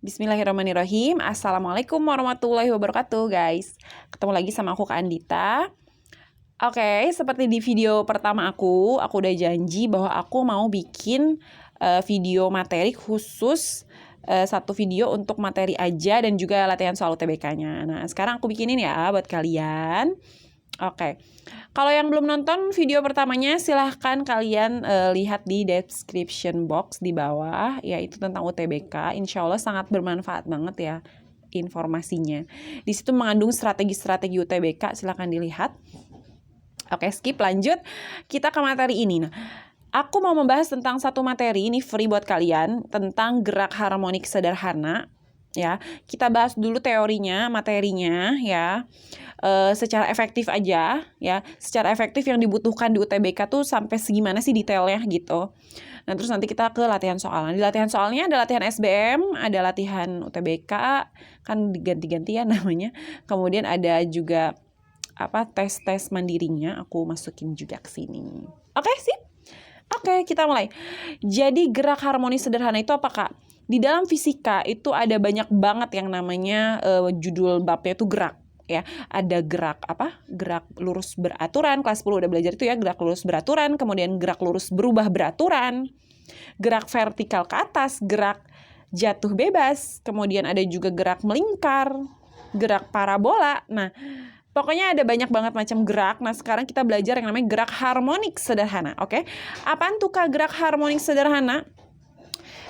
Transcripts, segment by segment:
Bismillahirrahmanirrahim. Assalamualaikum warahmatullahi wabarakatuh, guys. Ketemu lagi sama aku, Kak Andita. Oke, seperti di video pertama aku udah janji bahwa aku mau bikin video materi khusus, satu video untuk materi aja dan juga latihan soal UTBK-nya. Nah, sekarang aku bikinin ya buat kalian. Oke, kalau yang belum nonton video pertamanya, silahkan kalian lihat di description box di bawah, yaitu tentang UTBK. Insya Allah sangat bermanfaat banget ya informasinya. Di situ mengandung strategi-strategi UTBK, silahkan dilihat. Oke, skip, lanjut. Kita ke materi ini. Nah, aku mau membahas tentang satu materi, ini free buat kalian, tentang gerak harmonik sederhana. Ya, kita bahas dulu teorinya, materinya ya. Secara efektif aja ya, secara efektif yang dibutuhkan di UTBK tuh sampai segimana sih detailnya gitu. Nah, terus nanti kita ke latihan soal. Di latihan soalnya ada latihan SBM, ada latihan UTBK, kan diganti-gantian namanya. Kemudian ada juga tes-tes mandirinya, aku masukin juga ke sini. Oke, sip. Oke, kita mulai. Jadi gerak harmonis sederhana itu apa, Kak? Di dalam fisika itu ada banyak banget yang namanya judul babnya itu gerak. Ya, ada gerak gerak lurus beraturan, kelas 10 udah belajar itu ya, gerak lurus beraturan, kemudian gerak lurus berubah beraturan, gerak vertikal ke atas, gerak jatuh bebas, kemudian ada juga gerak melingkar, gerak parabola. Nah, pokoknya ada banyak banget macam gerak. Nah, sekarang kita belajar yang namanya gerak harmonik sederhana. Oke, apaan tuh, Kak, gerak harmonik sederhana?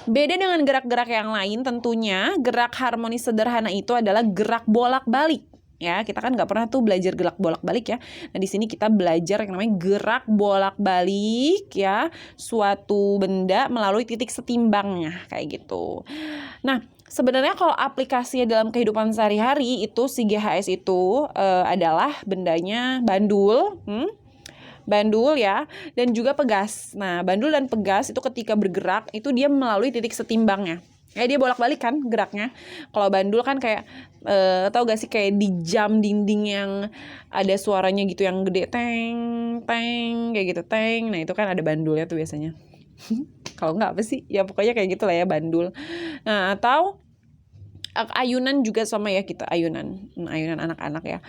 Beda dengan gerak-gerak yang lain, tentunya gerak harmonis sederhana itu adalah gerak bolak-balik. Ya, kita kan nggak pernah tuh belajar gerak bolak-balik ya. Nah, di sini kita belajar yang namanya gerak bolak-balik ya, suatu benda melalui titik setimbangnya kayak gitu. Nah, sebenarnya kalau aplikasinya dalam kehidupan sehari-hari itu si GHS itu adalah bendanya bandul, bandul ya, dan juga pegas. Nah, bandul dan pegas itu ketika bergerak itu dia melalui titik setimbangnya. Ya, dia bolak-balik kan geraknya. Kalau bandul kan kayak tau gak sih kayak di jam dinding yang ada suaranya gitu yang gede, teng teng kayak gitu, teng. Nah, itu kan ada bandulnya tuh biasanya. Kalau nggak apa sih? Ya pokoknya kayak gitu lah ya, bandul. Nah, atau ayunan juga sama ya, kita ayunan anak-anak ya.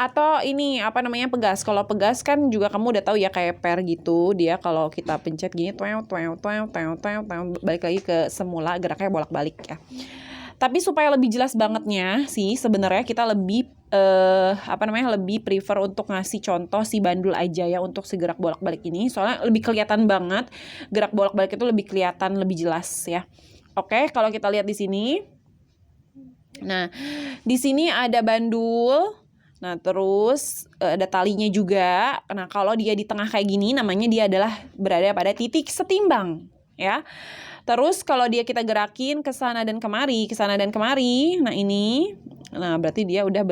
Atau ini pegas. Kalau pegas kan juga kamu udah tahu ya, kayak per gitu. Dia kalau kita pencet gini balik lagi ke semula, geraknya bolak-balik ya. Tapi supaya lebih jelas bangetnya sih sebenarnya kita lebih lebih prefer untuk ngasih contoh si bandul aja ya untuk si gerak bolak-balik ini. Soalnya lebih kelihatan banget, gerak bolak-balik itu lebih kelihatan, lebih jelas ya. Oke, kalau kita lihat di sini. Nah, di sini ada bandul. Nah, terus ada talinya juga. Nah, kalau dia di tengah kayak gini, namanya dia adalah berada pada titik setimbang, ya. Terus kalau dia kita gerakin ke sana dan kemari, nah ini, nah berarti dia udah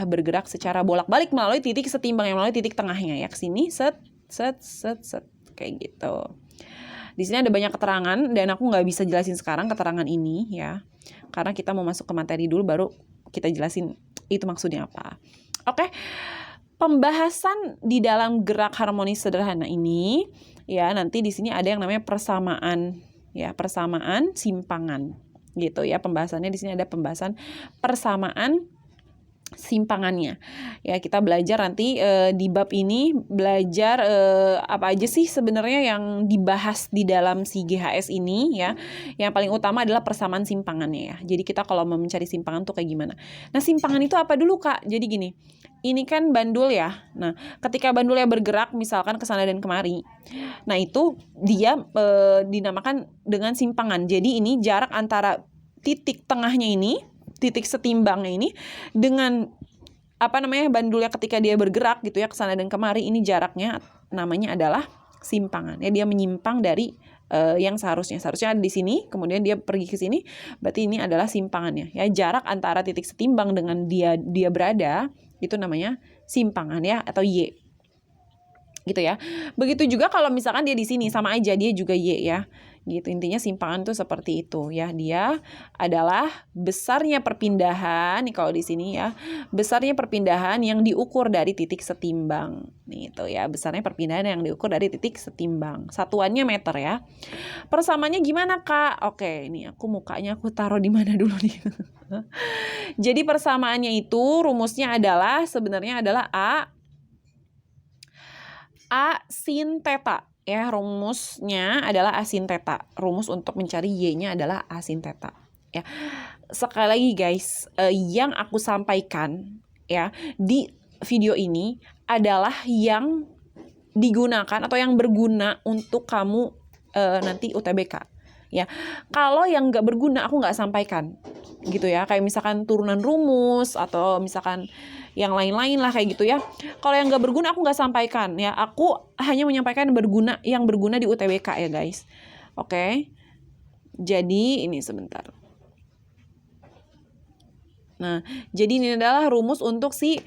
bergerak secara bolak-balik melalui titik setimbang, yang melalui titik tengahnya ya, ke sini, set, kayak gitu. Di sini ada banyak keterangan dan aku nggak bisa jelasin sekarang keterangan ini ya, karena kita mau masuk ke materi dulu baru kita jelasin itu maksudnya apa. Oke, pembahasan di dalam gerak harmonis sederhana ini ya, nanti di sini ada yang namanya persamaan ya, persamaan simpangan gitu ya. Pembahasannya di sini ada pembahasan persamaan simpangannya ya. Kita belajar nanti di bab ini belajar apa aja sih sebenarnya yang dibahas di dalam si GHS ini ya. Yang paling utama adalah persamaan simpangannya ya. Jadi kita kalau mau mencari simpangan tuh kayak gimana. Nah, simpangan itu apa dulu, Kak? Jadi gini, ini kan bandul ya. Nah, ketika bandulnya bergerak misalkan ke sana dan kemari, nah itu dia dinamakan dengan simpangan. Jadi ini jarak antara titik tengahnya ini, titik setimbangnya ini dengan bandulnya ketika dia bergerak gitu ya ke sana dan kemari, ini jaraknya namanya adalah simpangan. Ya, dia menyimpang dari yang seharusnya ada di sini, kemudian dia pergi ke sini, berarti ini adalah simpangannya. Ya, jarak antara titik setimbang dengan dia berada itu namanya simpangan ya, atau Y. Gitu ya. Begitu juga kalau misalkan dia di sini, sama aja dia juga Y ya. Gitu, intinya simpangan tuh seperti itu ya. Dia adalah besarnya perpindahan nih kalau di sini ya. Besarnya perpindahan yang diukur dari titik setimbang. Nih itu ya, besarnya perpindahan yang diukur dari titik setimbang. Satuannya meter ya. Persamaannya gimana, Kak? Oke, ini aku mukanya aku taruh di mana dulu nih. Jadi persamaannya itu rumusnya adalah sebenarnya adalah A sin theta. Ya, rumusnya adalah A sin theta. Rumus untuk mencari Y-nya adalah A sin theta. Ya. Sekali lagi guys, yang aku sampaikan ya di video ini adalah yang digunakan atau yang berguna untuk kamu nanti UTBK. Ya, kalau yang nggak berguna aku nggak sampaikan, gitu ya. Kayak misalkan turunan rumus atau misalkan yang lain-lain lah kayak gitu ya. Kalau yang nggak berguna aku nggak sampaikan ya. Aku hanya menyampaikan yang berguna di UTBK ya guys. Oke. Jadi ini sebentar. Nah, jadi ini adalah rumus untuk si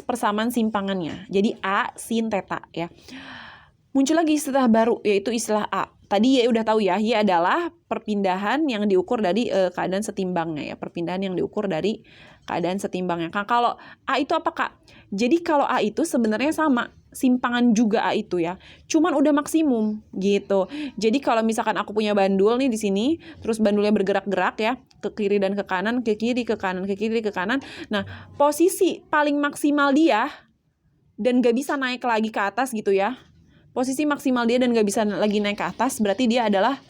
persamaan simpangannya. Jadi A sin theta ya. Muncul lagi istilah baru yaitu istilah A. Tadi ya udah tahu ya, Y adalah perpindahan yang diukur dari keadaan setimbangnya ya. Perpindahan yang diukur dari keadaan setimbangnya. Nah, kalau A itu apa, Kak? Jadi kalau A itu sebenarnya sama, simpangan juga A itu ya. Cuman udah maksimum gitu. Jadi kalau misalkan aku punya bandul nih di sini, terus bandulnya bergerak-gerak ya, ke kiri dan ke kanan, ke kiri, ke kanan, ke kiri, ke kanan. Nah, posisi paling maksimal dia dan gak bisa naik lagi ke atas gitu ya. Posisi maksimal dia dan gak bisa lagi naik ke atas berarti dia adalah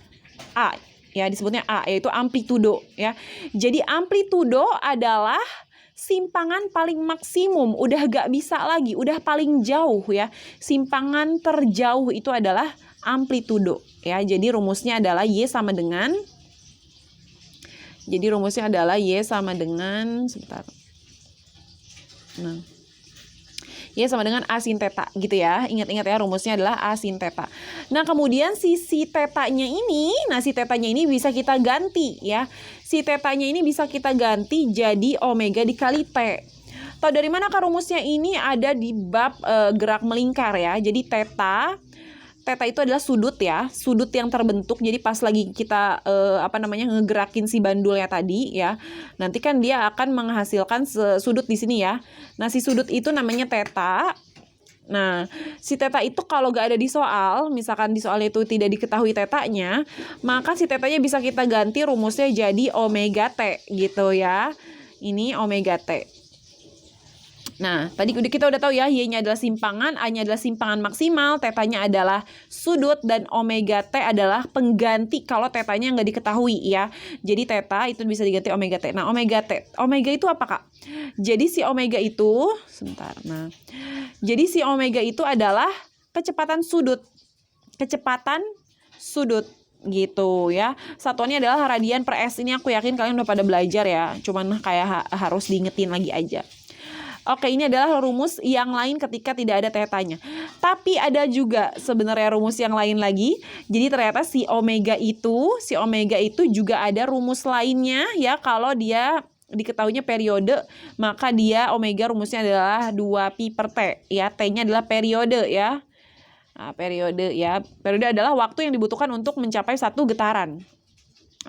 A ya, disebutnya A, yaitu amplitudo ya. Jadi amplitudo adalah simpangan paling maksimum, udah gak bisa lagi, udah paling jauh ya. Simpangan terjauh itu adalah amplitudo ya. Jadi rumusnya adalah Y sama dengan sebentar. Nah, Y sama dengan A sin theta gitu ya. Ingat-ingat ya, rumusnya adalah A sin theta. Nah, kemudian si tetanya ini bisa kita ganti ya. Si tetanya ini bisa kita ganti jadi omega dikali T. Tahu dari mana Kak rumusnya? Ini ada di bab gerak melingkar ya. Jadi theta itu adalah sudut ya, sudut yang terbentuk. Jadi pas lagi kita ngegerakin si bandulnya tadi ya, nanti kan dia akan menghasilkan sudut di sini ya. Nah, si sudut itu namanya theta. Nah, si theta itu kalau gak ada di soal, misalkan di soal itu tidak diketahui tetanya, maka si tetanya bisa kita ganti rumusnya jadi omega T gitu ya. Ini omega T. Nah, tadi kita udah tahu ya, Y-nya adalah simpangan, A-nya adalah simpangan maksimal, tetanya adalah sudut, dan omega T adalah pengganti kalau tetanya nggak diketahui ya. Jadi teta itu bisa diganti omega T. Nah, omega itu apa, Kak? Jadi si omega itu, jadi si omega itu adalah kecepatan sudut. Kecepatan sudut gitu ya. Satuannya adalah radian per S. Ini aku yakin kalian udah pada belajar ya. Cuman kayak harus diingetin lagi aja. Oke, ini adalah rumus yang lain ketika tidak ada tetanya. Tapi ada juga sebenarnya rumus yang lain lagi. Jadi ternyata si omega itu juga ada rumus lainnya ya. Kalau dia diketahuinya periode, maka dia omega rumusnya adalah 2pi per T ya. T-nya adalah periode ya. Nah, periode ya. Periode adalah waktu yang dibutuhkan untuk mencapai satu getaran.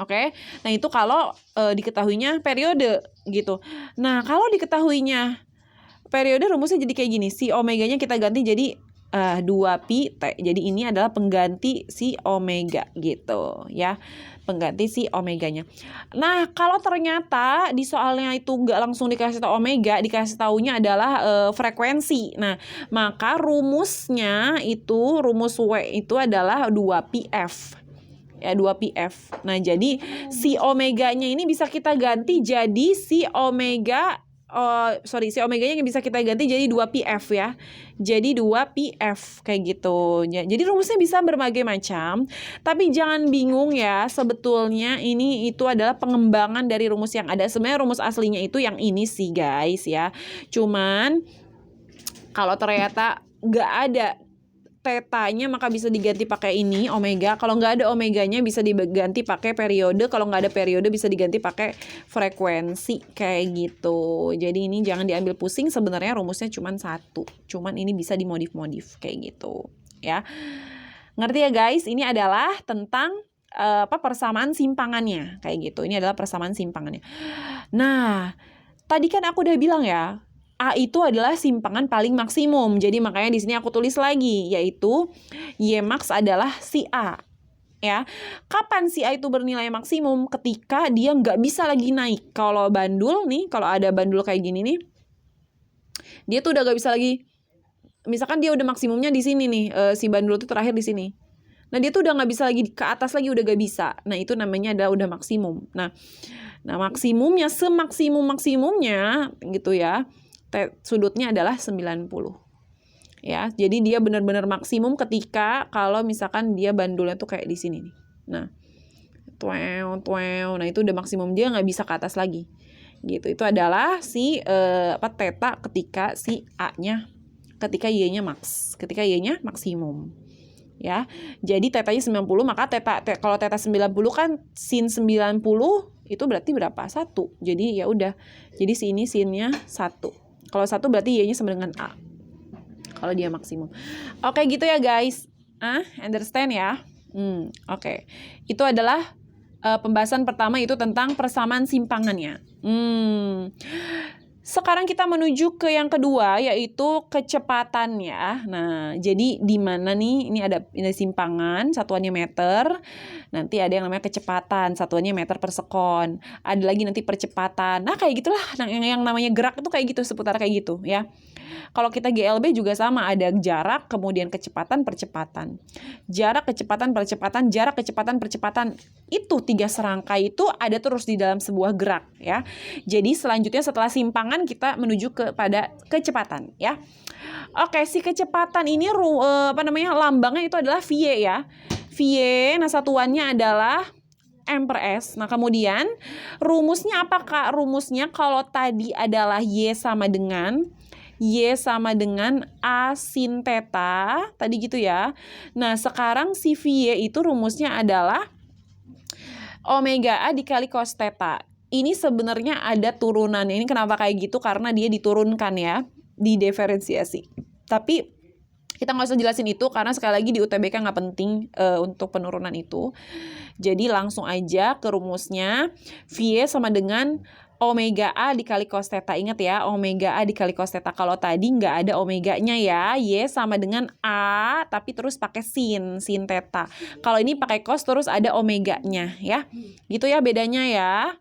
Oke. Nah, itu kalau diketahuinya periode gitu. Nah, kalau diketahuinya periode rumusnya jadi kayak gini. Si omeganya kita ganti jadi 2pi T. Jadi ini adalah pengganti si omega gitu ya. Pengganti si omeganya. Nah, kalau ternyata di soalnya itu nggak langsung dikasih tahu omega, dikasih taunya adalah frekuensi. Nah, maka rumus W itu adalah 2pi F. Ya, 2pi F. Nah, jadi si omeganya ini bisa kita ganti jadi si omeganya bisa kita ganti jadi 2pi F ya. Jadi 2pi F kayak gitu. Jadi rumusnya bisa berbagai macam, tapi jangan bingung ya, sebetulnya itu adalah pengembangan dari rumus yang ada. Sebenarnya rumus aslinya itu yang ini sih guys ya. Cuman kalau ternyata nggak ada tetanya maka bisa diganti pakai ini omega. Kalau nggak ada omeganya bisa diganti pakai periode. Kalau nggak ada periode bisa diganti pakai frekuensi kayak gitu. Jadi ini jangan diambil pusing, sebenarnya rumusnya cuma satu. Cuman ini bisa dimodif-modif kayak gitu ya. Ngerti ya guys? Ini adalah tentang persamaan simpangannya kayak gitu. Ini adalah persamaan simpangannya. Nah, tadi kan aku udah bilang ya, A itu adalah simpangan paling maksimum. Jadi makanya di sini aku tulis lagi, yaitu Y max adalah si A. Ya, kapan si A itu bernilai maksimum? Ketika dia nggak bisa lagi naik. Kalau bandul nih, kalau ada bandul kayak gini nih, dia tuh udah nggak bisa lagi. Misalkan dia udah maksimumnya di sini nih, si bandul itu terakhir di sini. Nah dia tuh udah nggak bisa lagi ke atas lagi, udah gak bisa. Nah itu namanya adalah udah maksimum. Nah maksimumnya, semaksimum-maksimumnya gitu ya, sudutnya adalah 90. Ya, jadi dia benar-benar maksimum ketika kalau misalkan dia bandulnya tuh kayak di sini nih. Nah, nah itu udah maksimum, dia nggak bisa ke atas lagi. Gitu. Itu adalah si theta ketika si A-nya, ketika Y-nya max, ketika Y-nya maksimum. Ya. Jadi tetanya 90, maka kalau teta 90 kan sin 90 itu berarti berapa? 1. Jadi ya udah. Jadi sini sinnya 1. Kalau 1 berarti Y-nya sama dengan A. Kalau dia maksimum. Oke, gitu ya guys. Understand ya? Oke. Itu adalah pembahasan pertama, itu tentang persamaan simpangannya. Sekarang kita menuju ke yang kedua, yaitu kecepatan ya. Nah, jadi di mana nih? Ini ada simpangan, satuannya meter. Nanti ada yang namanya kecepatan, satuannya meter per sekon. Ada lagi nanti percepatan. Nah, kayak gitulah. Yang namanya gerak itu kayak gitu, seputar kayak gitu ya. Kalau kita GLB juga sama, ada jarak, kemudian kecepatan, percepatan. Jarak, kecepatan, percepatan, jarak, kecepatan, percepatan. Itu 3 serangkai itu ada terus di dalam sebuah gerak ya. Jadi selanjutnya setelah simpangan kita menuju kepada kecepatan ya. Oke, si kecepatan ini lambangnya itu adalah VY ya. VY, nah satuannya adalah M per S. Nah kemudian rumusnya apa Kak? Rumusnya kalau tadi adalah Y sama dengan A sin theta, tadi gitu ya. Nah, sekarang si VY itu rumusnya adalah omega A dikali cos theta. Ini sebenarnya ada turunannya. Ini kenapa kayak gitu? Karena dia diturunkan ya, didiferensiasi. Tapi kita nggak usah jelasin itu karena sekali lagi di UTBK nggak penting untuk penurunan itu. Jadi langsung aja ke rumusnya. VY sama dengan omega A dikali cos theta. Ingat ya, omega A dikali cos theta. Kalau tadi nggak ada omeganya ya, Y sama dengan A, tapi terus pakai sin theta. Kalau ini pakai cos terus ada omeganya ya. Gitu ya bedanya ya.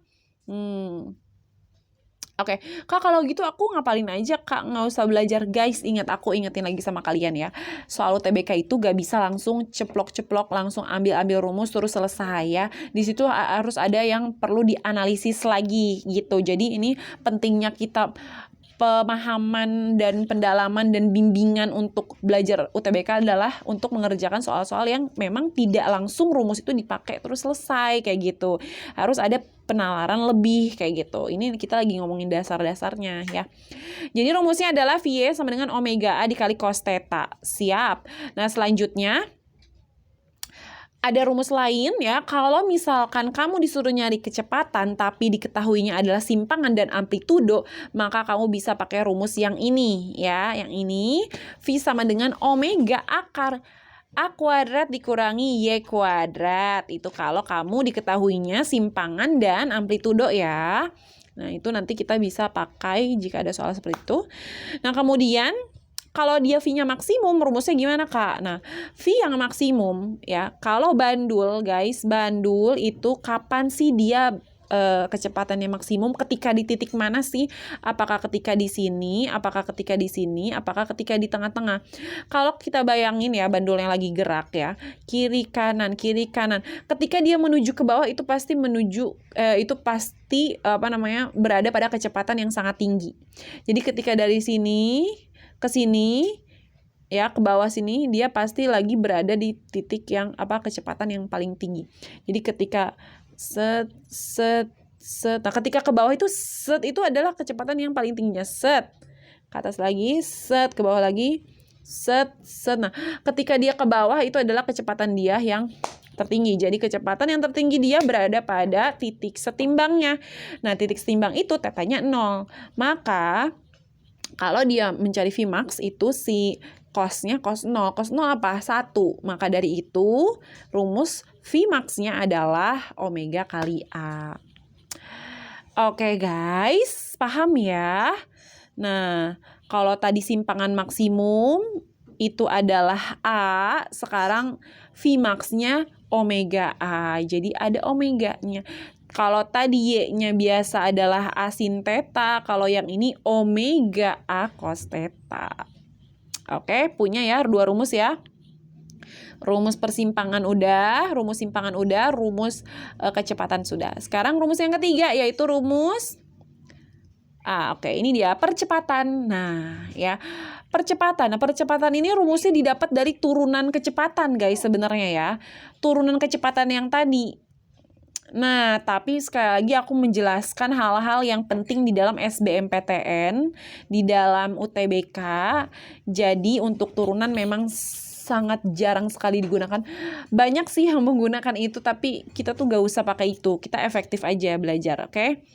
Oke, Kak kalau gitu aku ngapalin aja Kak, nggak usah belajar guys. Aku ingetin lagi sama kalian ya. Soal UTBK itu gak bisa langsung ceplok-ceplok, langsung ambil rumus terus selesai ya. Di situ harus ada yang perlu dianalisis lagi gitu. Jadi ini pentingnya kita pemahaman dan pendalaman dan bimbingan untuk belajar UTBK adalah untuk mengerjakan soal-soal yang memang tidak langsung rumus itu dipakai terus selesai kayak gitu. Harus ada penalaran lebih kayak gitu. Ini kita lagi ngomongin dasar-dasarnya ya. Jadi rumusnya adalah VY sama dengan omega A dikali cos theta. Siap. Nah, selanjutnya ada rumus lain ya, kalau misalkan kamu disuruh nyari kecepatan tapi diketahuinya adalah simpangan dan amplitudo, maka kamu bisa pakai rumus yang ini ya, yang ini V sama dengan omega akar A kuadrat dikurangi Y kuadrat. Itu kalau kamu diketahuinya simpangan dan amplitudo ya. Nah itu nanti kita bisa pakai jika ada soal seperti itu. Nah kemudian kalau dia V-nya maksimum, rumusnya gimana Kak? Nah, V yang maksimum ya, kalau bandul guys, bandul itu kapan sih dia kecepatannya maksimum, ketika di titik mana sih? Apakah ketika di sini, apakah ketika di sini, apakah ketika di tengah-tengah? Kalau kita bayangin ya, bandul yang lagi gerak ya, kiri kanan. Ketika dia menuju ke bawah itu pasti berada pada kecepatan yang sangat tinggi. Jadi ketika dari sini ke sini ya, ke bawah sini dia pasti lagi berada di titik yang kecepatan yang paling tinggi. Jadi ketika nah ketika ke bawah itu itu adalah kecepatan yang paling tingginya. Ke atas lagi, ke bawah lagi, nah ketika dia ke bawah itu adalah kecepatan dia yang tertinggi. Jadi kecepatan yang tertinggi dia berada pada titik setimbangnya. Nah titik setimbang itu tetanya 0. Maka kalau dia mencari Vmax itu si cos-nya cos 0. Cos 0 apa? 1. Maka dari itu rumus Vmax-nya adalah omega kali A. Oke guys, paham ya? Nah, kalau tadi simpangan maksimum itu adalah A, sekarang Vmax-nya omega A. Jadi ada omeganya. Kalau tadi Y-nya biasa adalah A sin theta, kalau yang ini omega A cos theta. Oke, punya ya 2 rumus ya. Rumus persimpangan udah, rumus simpangan udah, rumus kecepatan sudah. Sekarang rumus yang ketiga yaitu rumus oke, ini dia percepatan. Nah, ya. Percepatan. Nah, percepatan ini rumusnya didapat dari turunan kecepatan, guys, sebenarnya ya. Turunan kecepatan yang tadi. Nah, tapi sekali lagi aku menjelaskan hal-hal yang penting di dalam SBMPTN, di dalam UTBK. Jadi untuk turunan memang sangat jarang sekali digunakan. Banyak sih yang menggunakan itu, tapi kita tuh gak usah pakai itu. Kita efektif aja belajar, oke?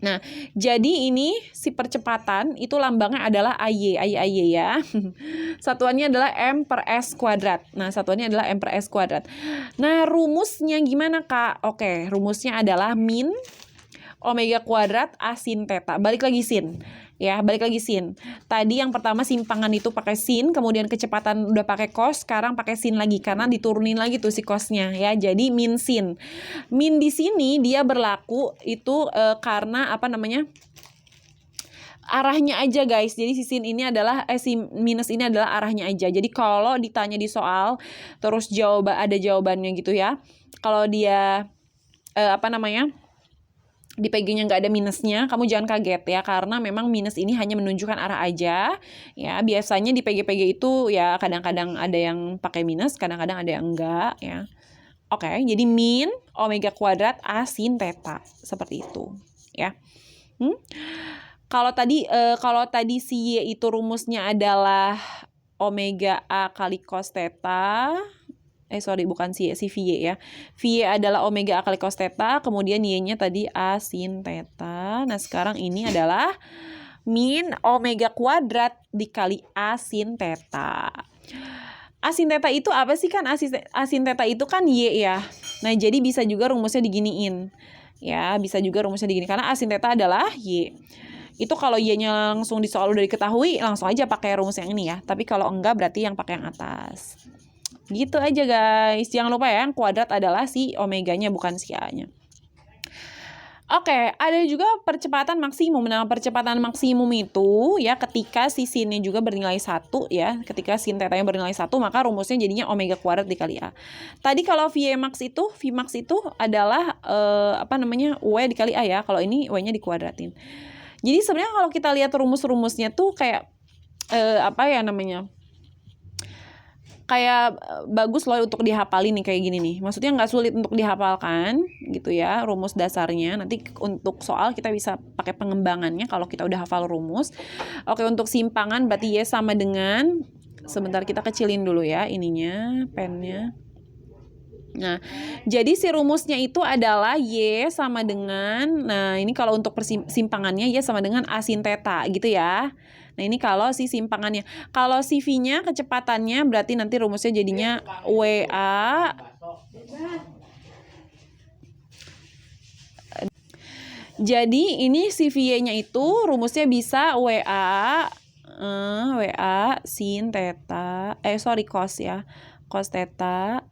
Nah, jadi ini si percepatan itu lambangnya adalah AY ya. Satuannya adalah M per S kuadrat. Nah, satuannya adalah M per S kuadrat. Nah, rumusnya gimana, Kak? Oke, rumusnya adalah min omega kuadrat A sin theta. Balik lagi sin. Ya, balik lagi sin. Tadi yang pertama simpangan itu pakai sin, kemudian kecepatan udah pakai cos, sekarang pakai sin lagi karena diturunin lagi tuh si cosnya ya. Jadi min sin. Min di sini dia berlaku itu karena apa namanya? Arahnya aja guys. Jadi si sin ini adalah si minus ini adalah arahnya aja. Jadi kalau ditanya di soal terus ada jawabannya gitu ya. Kalau dia apa namanya? Di PG-nya nggak ada minusnya, kamu jangan kaget ya, karena memang minus ini hanya menunjukkan arah aja ya. Biasanya di PG-PG itu ya kadang-kadang ada yang pakai minus, kadang-kadang ada yang enggak ya. Oke, jadi min omega kuadrat A sin theta seperti itu ya. Kalau tadi si Y itu rumusnya adalah omega A kali cos theta. Bukan si VY ya. VY adalah omega A kali cos theta, kemudian Y-nya tadi A sin theta. Nah, sekarang ini adalah min omega kuadrat dikali A sin theta. A sin theta itu apa sih kan? A sin theta itu kan Y ya. Nah, jadi bisa juga rumusnya diginiin. Ya, bisa juga rumusnya digini karena A sin theta adalah Y. Itu kalau Y-nya langsung di soal udah diketahui, langsung aja pakai rumus yang ini ya. Tapi kalau enggak berarti yang pakai yang atas. Gitu aja guys. Jangan lupa ya, yang kuadrat adalah si omeganya bukan si A-nya. Oke, ada juga percepatan maksimum. Nah, percepatan maksimum itu ya ketika si sin-nya juga bernilai 1 ya. Ketika sin theta-nya bernilai 1, maka rumusnya jadinya omega kuadrat dikali A. Tadi kalau Vmax itu adalah W dikali A ya. Kalau ini W-nya dikuadratin. Jadi sebenarnya kalau kita lihat rumus-rumusnya tuh kayak kayak bagus loh untuk dihafalin nih kayak gini nih. Maksudnya nggak sulit untuk dihafalkan gitu ya rumus dasarnya. Nanti untuk soal kita bisa pakai pengembangannya kalau kita udah hafal rumus. Oke, untuk simpangan berarti Y sama dengan, sebentar kita kecilin dulu ya ininya, pennya. Nah, jadi si rumusnya itu adalah Y sama dengan, nah ini kalau untuk persimpangannya Y sama dengan A sin theta gitu ya. Nah, ini kalau si simpangannya. Kalau si V-nya kecepatannya berarti nanti rumusnya jadinya WA. Jadi ini si V-nya itu rumusnya bisa WA sin theta, cos ya. Cos theta.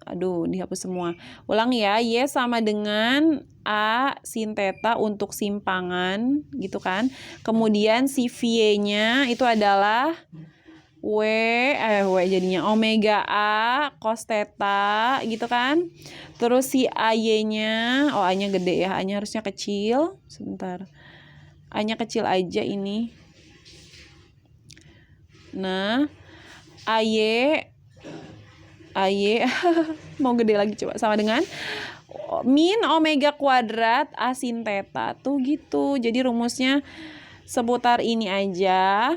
Aduh, dihapus semua. Ulang ya, Y sama dengan A sin theta untuk simpangan, gitu kan. Kemudian si V-nya itu adalah W jadinya omega A cos theta, gitu kan. Terus si AY-nya, A-nya gede ya, A-nya harusnya kecil. Sebentar. A-nya kecil aja ini. Nah, AY mau gede lagi coba, sama dengan min omega kuadrat A sin theta tuh gitu. Jadi rumusnya seputar ini aja.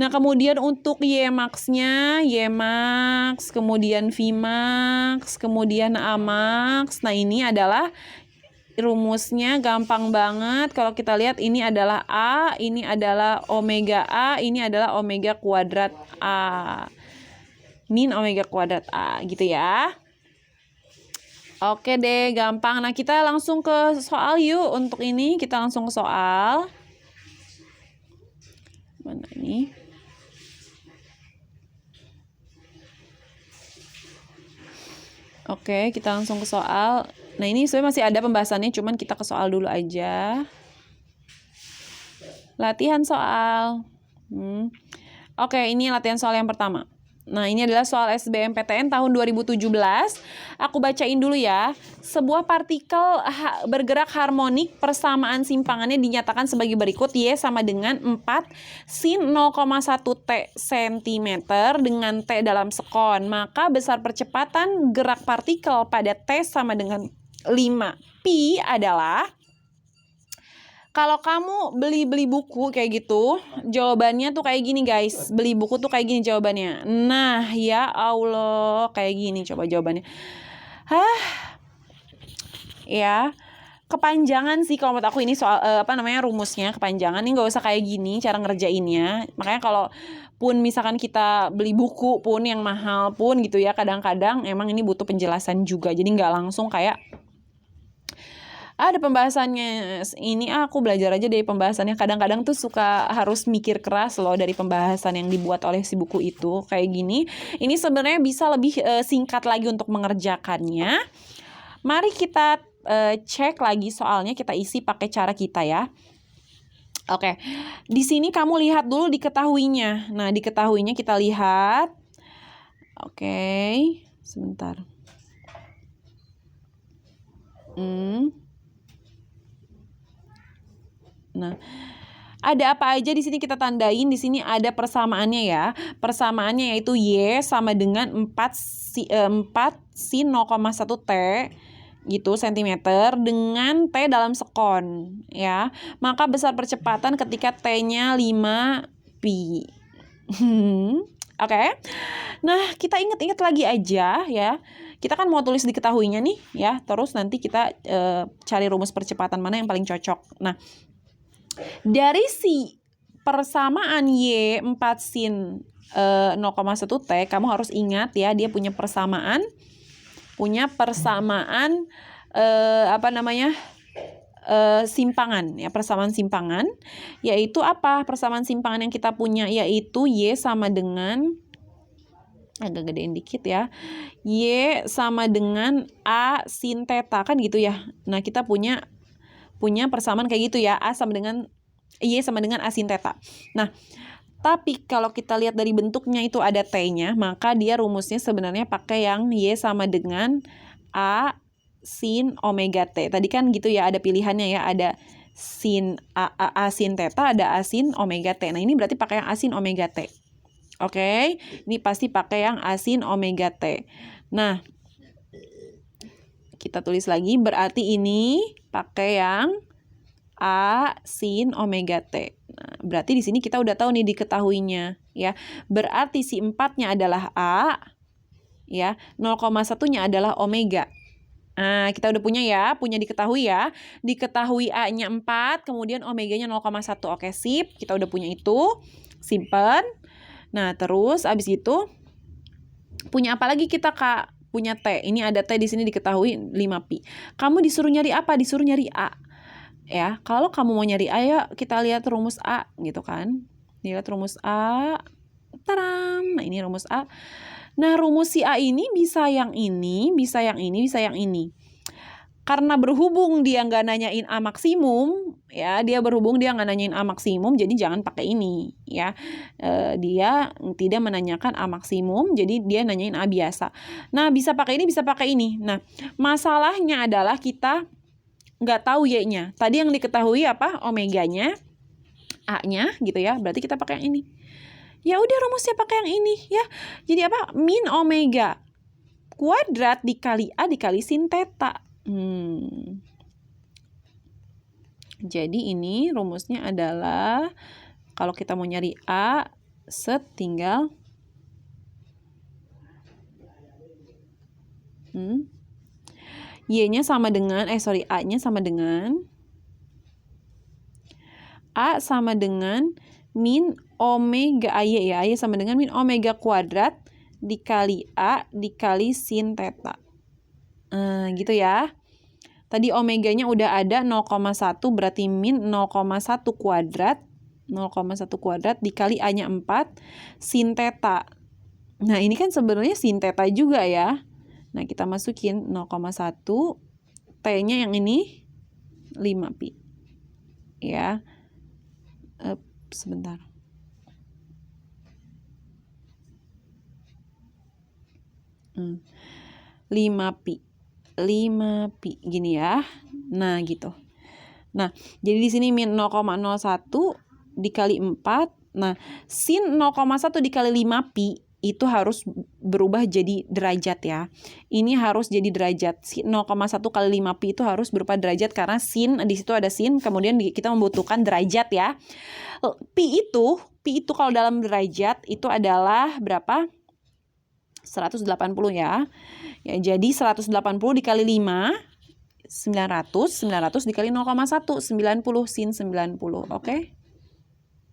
Nah, kemudian untuk Y max-nya, Y max, kemudian V max, kemudian A max. Nah, ini adalah rumusnya gampang banget. Kalau kita lihat ini adalah A, ini adalah omega A, ini adalah omega kuadrat A. Min omega kuadrat A gitu ya. Oke deh, gampang. Nah, kita langsung ke soal yuk. Untuk ini kita langsung ke soal. Mana ini? Oke, kita langsung ke soal. Nah, ini sebenarnya masih ada pembahasannya, cuman kita ke soal dulu aja. Latihan soal. Oke, ini latihan soal yang pertama. Nah, ini adalah soal SBMPTN tahun 2017. Aku bacain dulu ya. Sebuah partikel bergerak harmonik persamaan simpangannya dinyatakan sebagai berikut. Y sama dengan 4 sin 0,1 T cm dengan T dalam sekon. Maka besar percepatan gerak partikel pada T sama dengan 5 pi adalah... Kalau kamu beli buku kayak gitu, jawabannya tuh kayak gini guys. Beli buku tuh kayak gini jawabannya. Nah, ya Allah, kayak gini coba jawabannya. Ya, kepanjangan sih kalau menurut aku ini soal rumusnya kepanjangan. Ini nggak usah kayak gini cara ngerjainnya. Makanya kalau pun misalkan kita beli buku pun yang mahal pun gitu ya, kadang-kadang emang ini butuh penjelasan juga. Jadi nggak langsung kayak ada pembahasannya ini, aku belajar aja dari pembahasannya. Kadang-kadang tuh suka harus mikir keras loh dari pembahasan yang dibuat oleh si buku itu kayak gini. Ini sebenarnya bisa lebih singkat lagi untuk mengerjakannya. Mari kita cek lagi soalnya, kita isi pakai cara kita ya. Oke, di sini kamu lihat dulu diketahuinya. Nah, diketahuinya kita lihat. Oke, sebentar. Nah, ada apa aja di sini kita tandain. Di sini ada persamaannya ya. Persamaannya yaitu Y sama dengan 4 sin 0,1 T gitu cm dengan T dalam sekon ya. Maka besar percepatan ketika T-nya 5 pi. Oke. Nah, kita ingat-ingat lagi aja ya. Kita kan mau tulis diketahuinya nih ya. Terus nanti kita cari rumus percepatan mana yang paling cocok. Nah, dari si persamaan Y 4 sin 0,1 T, kamu harus ingat ya, dia punya persamaan simpangan ya, persamaan simpangan, yaitu apa? Persamaan simpangan yang kita punya yaitu Y sama dengan, agak gedein dikit ya, Y sama dengan A sin theta kan gitu ya. Nah, kita punya persamaan kayak gitu ya, Y sama dengan A sin theta. Nah, tapi kalau kita lihat dari bentuknya itu ada T-nya, maka dia rumusnya sebenarnya pakai yang Y sama dengan A sin omega T. Tadi kan gitu ya, ada pilihannya ya, ada sin A sin theta, ada A sin omega T. Nah, ini berarti pakai yang A sin omega T. Oke, ini pasti pakai yang A sin omega T. Nah, kita tulis lagi, berarti ini pakai yang A sin omega T. Nah, berarti di sini kita udah tahu nih diketahuinya ya. Berarti si 4-nya adalah A ya, 0,1-nya adalah omega. Nah, kita udah punya ya, diketahui ya. Diketahui A-nya 4, kemudian omeganya 0,1. Oke, sip. Kita udah punya itu. Simpen. Nah, terus abis itu punya apa lagi kita, Kak? Punya T. Ini ada T di sini diketahui 5 pi. Kamu disuruh nyari apa? Disuruh nyari A. Ya, kalau kamu mau nyari A, ya kita lihat rumus A gitu kan. Lihat rumus A. Taram. Nah, ini rumus A. Nah, rumus si A ini bisa yang ini, bisa yang ini, bisa yang ini. Karena berhubung dia nggak nanyain A maksimum, ya, dia nggak nanyain A maksimum, jadi jangan pakai ini, ya. Dia tidak menanyakan A maksimum, jadi dia nanyain A biasa. Nah, bisa pakai ini, bisa pakai ini. Nah, masalahnya adalah kita nggak tahu Y-nya. Tadi yang diketahui apa? Omeganya, A-nya, gitu ya. Berarti kita pakai yang ini. Ya udah, rumusnya pakai yang ini, ya. Jadi apa? Min omega kuadrat dikali A dikali sin theta. Jadi ini rumusnya adalah kalau kita mau nyari A, tinggal Y-nya sama dengan, A-nya sama dengan, A sama dengan min omega AY ya. AY sama dengan min omega kuadrat dikali A dikali sin theta. Gitu ya. Tadi omeganya udah ada 0,1 berarti min 0,1 kuadrat. 0,1 kuadrat dikali A-nya 4 sin theta. Nah, ini kan sebenarnya sin theta juga ya. Nah, kita masukin 0,1, T-nya yang ini 5 pi. Ya. Sebentar. Hmm. 5 pi. 5 pi gini ya. Nah, gitu. Nah, jadi di sini min 0,01 dikali 4. Nah, sin 0,1 dikali 5 pi itu harus berubah jadi derajat ya. Ini harus jadi derajat. 0,1 kali 5 pi itu harus berupa derajat karena sin di situ ada sin, kemudian kita membutuhkan derajat ya. Pi itu kalau dalam derajat itu adalah berapa? 180 ya. Ya, jadi 180 dikali 5 900 dikali 0,1 90 sin 90. Oke?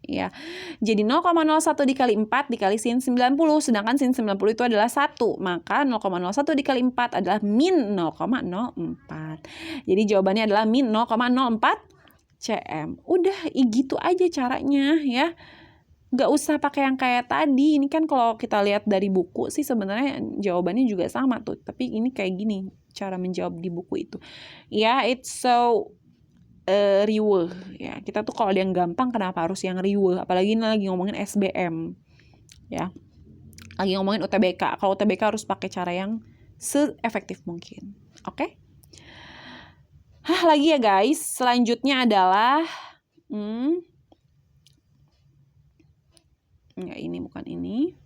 Ya. Jadi 0,01 dikali 4 dikali sin 90, sedangkan sin 90 itu adalah 1. Maka 0,01 dikali 4 adalah min 0,04. Jadi jawabannya adalah min 0,04 cm. Udah gitu aja caranya ya. Nggak usah pakai yang kayak tadi. Ini kan kalau kita lihat dari buku sih sebenarnya jawabannya juga sama tuh. Tapi ini kayak gini cara menjawab di buku itu. Ya, it's so riweuh ya. Kita tuh kalau ada yang gampang kenapa harus yang riweuh? Apalagi ini lagi ngomongin SBM. Ya. Lagi ngomongin UTBK. Kalau UTBK harus pakai cara yang se-efektif mungkin. Oke? Lagi ya guys. Selanjutnya adalah enggak, ini bukan ini.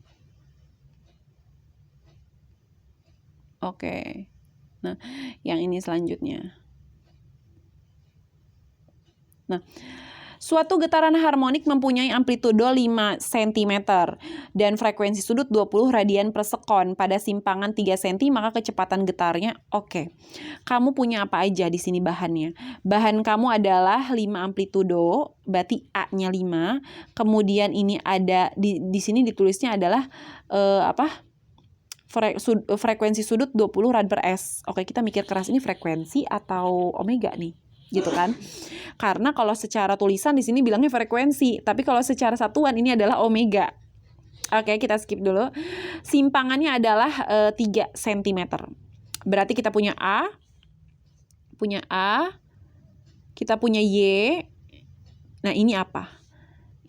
Oke. Nah, yang ini selanjutnya. Nah, suatu getaran harmonik mempunyai amplitudo 5 cm dan frekuensi sudut 20 radian per sekon pada simpangan 3 cm, maka kecepatan getarnya oke. Kamu punya apa aja di sini bahannya? Bahan kamu adalah 5 amplitudo, berarti A-nya 5. Kemudian ini ada di sini ditulisnya adalah frekuensi sudut 20 rad per S. Oke, kita mikir keras, ini frekuensi atau omega nih? Gitu kan? Karena kalau secara tulisan di sini bilangnya frekuensi, tapi kalau secara satuan ini adalah omega. Oke, kita skip dulu. Simpangannya adalah 3 cm. Berarti kita punya A, kita punya Y. Nah, ini apa?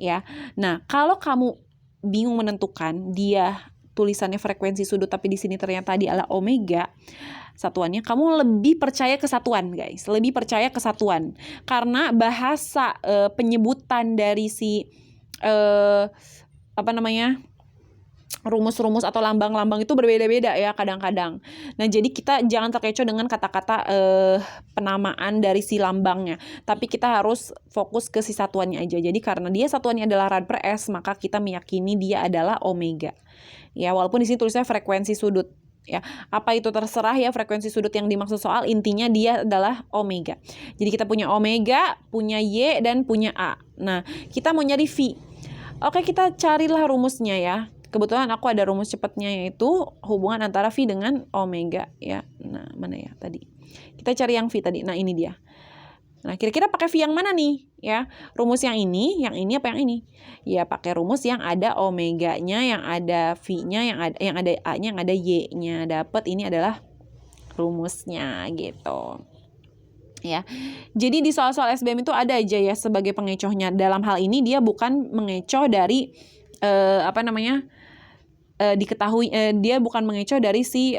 Ya. Nah, kalau kamu bingung menentukan dia tulisannya frekuensi sudut tapi di sini ternyata dia adalah omega satuannya, kamu lebih percaya ke satuan guys, lebih percaya ke satuan karena bahasa penyebutan dari si rumus-rumus atau lambang-lambang itu berbeda-beda ya kadang-kadang. Nah, jadi kita jangan terkecoh dengan kata-kata penamaan dari si lambangnya, tapi kita harus fokus ke si satuannya aja. Jadi karena dia satuannya adalah rad per S, maka kita meyakini dia adalah omega. Ya, walaupun di sini tulisnya frekuensi sudut. Ya, apa itu terserah ya frekuensi sudut yang dimaksud soal, intinya dia adalah omega. Jadi kita punya omega, punya Y, dan punya A. Nah, kita mau nyari V. Oke, kita carilah rumusnya ya. Kebetulan aku ada rumus cepatnya, yaitu hubungan antara V dengan omega ya. Nah, mana ya tadi? Kita cari yang V tadi. Nah, ini dia. Nah, kira-kira pakai V yang mana nih? Ya, rumus yang ini apa yang ini? Ya, pakai rumus yang ada omeganya, yang ada V-nya, yang ada A-nya, yang ada Y-nya. Dapat ini adalah rumusnya gitu. Ya. Jadi di soal-soal SBM itu ada aja ya sebagai pengecohnya. Dalam hal ini dia bukan mengecoh dari diketahui dia bukan mengecoh dari si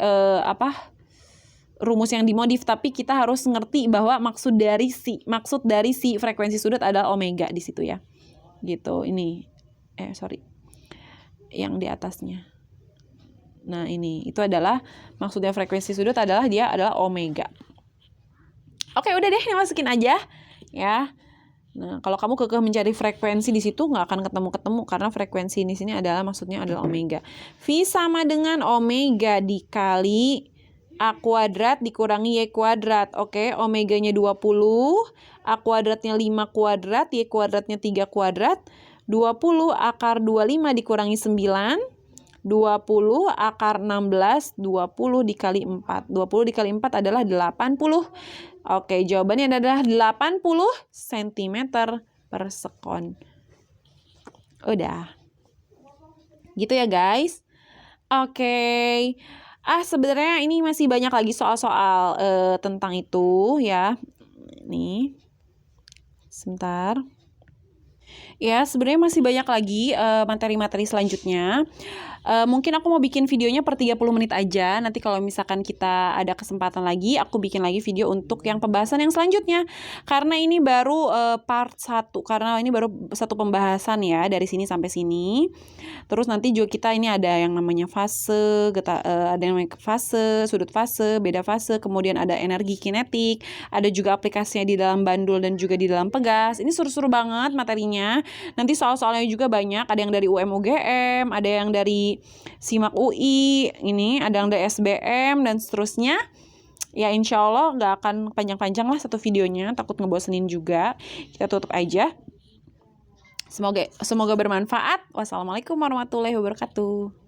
rumus yang dimodif, tapi kita harus ngerti bahwa maksud dari si frekuensi sudut adalah omega di situ ya. Gitu. Ini yang di atasnya. Nah, itu adalah maksudnya frekuensi sudut adalah dia adalah omega. Oke, udah deh, masukin aja ya. Nah, kalau kamu kekeh mencari frekuensi di situ nggak akan ketemu karena frekuensi di sini maksudnya adalah omega. V sama dengan omega dikali A kuadrat dikurangi Y kuadrat. Oke, omeganya 20, A kuadratnya 5 kuadrat, Y kuadratnya 3 kuadrat. 20 akar 25 dikurangi 9, 20 akar 16, 20 dikali 4. 20 dikali 4 adalah 80. Oke, jawabannya adalah 80 cm per sekon. Udah. Gitu ya guys. Oke. Sebenarnya ini masih banyak lagi soal-soal tentang itu ya. Nih. Sebentar. Ya, sebenarnya masih banyak lagi materi-materi selanjutnya. Mungkin aku mau bikin videonya per 30 menit aja. Nanti kalau misalkan kita ada kesempatan lagi, aku bikin lagi video untuk yang pembahasan yang selanjutnya. Karena ini baru part 1, karena ini baru satu pembahasan ya, dari sini sampai sini. Terus nanti juga kita ini ada yang namanya fase, ada yang namanya fase, sudut fase, beda fase, kemudian ada energi kinetik, ada juga aplikasinya di dalam bandul dan juga di dalam pegas. Ini seru-seru banget materinya. Nanti soal-soalnya juga banyak, ada yang dari UM-UGM, ada yang dari SIMAK UI, ini ada yang dari SBM dan seterusnya. Ya insya Allah gak akan panjang-panjang lah satu videonya, takut ngebosenin juga. Kita tutup aja. Semoga bermanfaat. Wassalamualaikum warahmatullahi wabarakatuh.